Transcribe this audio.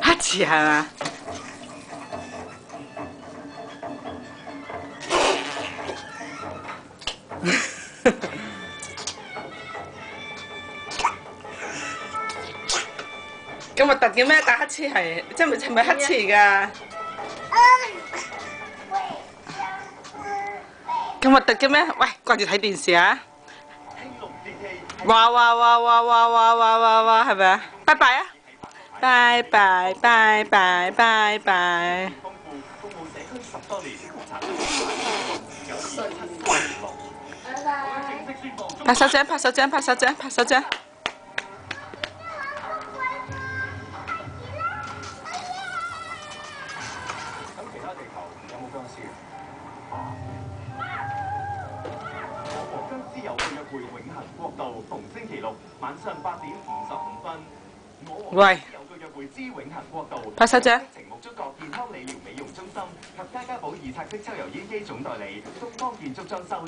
黑池係嘛？咁核突嘅咩？打乞嗤係，即係咪乞嗤㗎？咁核突嘅咩？喂，掛住睇電視啊！哇哇哇哇哇哇哇哇哇，係咪啊？拜拜啊！拜拜拜拜拜拜。拍手掌，拍手掌，拍手掌，拍手掌。僵屍有個約會永恆國度，逢星期六晚上8:55。喂，有個約會之永恆國度，拍手掌。情目觸覺健康理療美容中心及家家寶二拆式抽油煙機總代理，東方建築裝修。